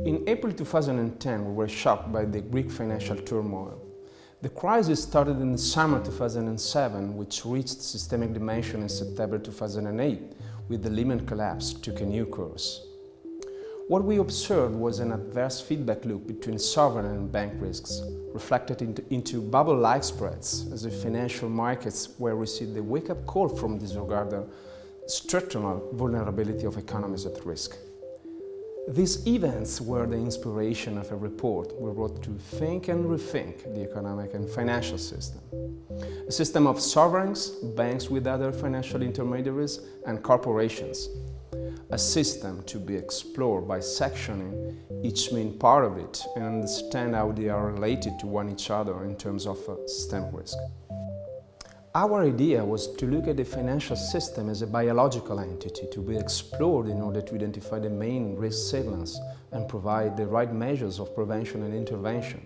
In April 2010, we were shocked by the Greek financial turmoil. The crisis started in the summer 2007, which reached systemic dimension in September 2008, with the Lehman collapse took a new course. What we observed was an adverse feedback loop between sovereign and bank risks, reflected into bubble-like spreads, as if financial markets were received a wake-up call from disregarded structural vulnerability of economies at risk. These events were the inspiration of a report we wrote to think and rethink the economic and financial system. A system of sovereigns, banks with other financial intermediaries, and corporations. A system to be explored by sectioning each main part of it and understand how they are related to one each other in terms of systemic risk. Our idea was to look at the financial system as a biological entity to be explored in order to identify the main risk signals and provide the right measures of prevention and intervention.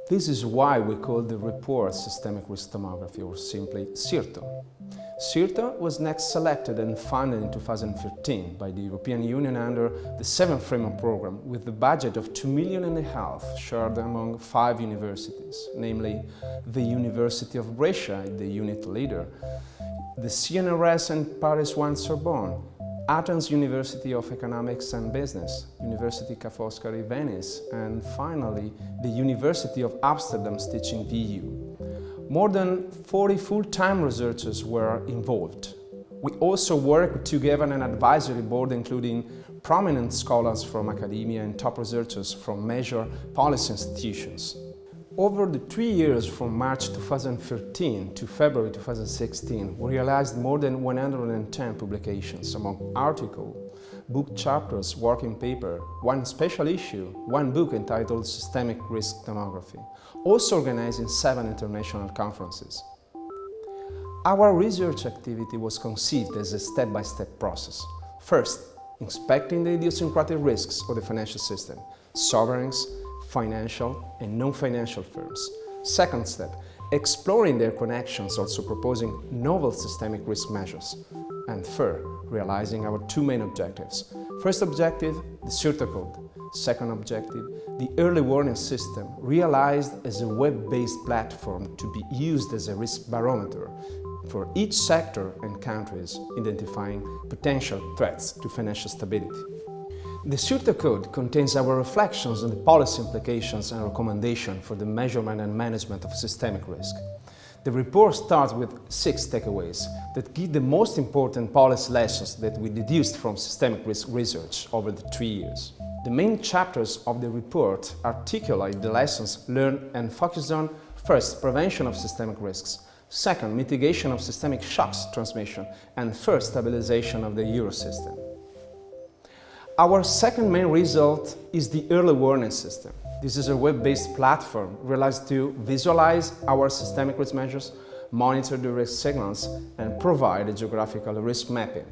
This is why we call the report Systemic Risk Tomography, or simply SYRTO. SYRTO was next selected and funded in 2013 by the European Union under the 7th Framework Programme with a budget of €2.5 million shared among 5 universities, namely the University of Brescia, the unit leader, the CNRS and Paris 1 Sorbonne, Athens University of Economics and Business, University Ca' Foscari Venice, and finally the University of Amsterdam's teaching VU. More than 40 full-time researchers were involved. We also worked together on an advisory board including prominent scholars from academia and top researchers from major policy institutions. Over the 3 years from March 2013 to February 2016, we realized more than 110 publications among articles, book chapters, working paper, 1 special issue, 1 book entitled Systemic Risk Tomography, also organized in 7 international conferences. Our research activity was conceived as a step-by-step process. First, inspecting the idiosyncratic risks of the financial system, sovereigns, financial and non-financial firms. Second step, exploring their connections, also proposing novel systemic risk measures. And third, realizing our 2 main objectives. First objective, the SYRTO code. Second objective, the early warning system, realized as a web-based platform to be used as a risk barometer for each sector and countries, identifying potential threats to financial stability. The SYRTO code contains our reflections on the policy implications and recommendations for the measurement and management of systemic risk. The report starts with 6 takeaways that give the most important policy lessons that we deduced from systemic risk research over the 3 years. The main chapters of the report articulate the lessons learned and focus on, first, prevention of systemic risks, second, mitigation of systemic shocks transmission, and third, stabilization of the euro system. Our second main result is the early warning system. This is a web-based platform realized to visualize our systemic risk measures, monitor the risk signals, and provide a geographical risk mapping.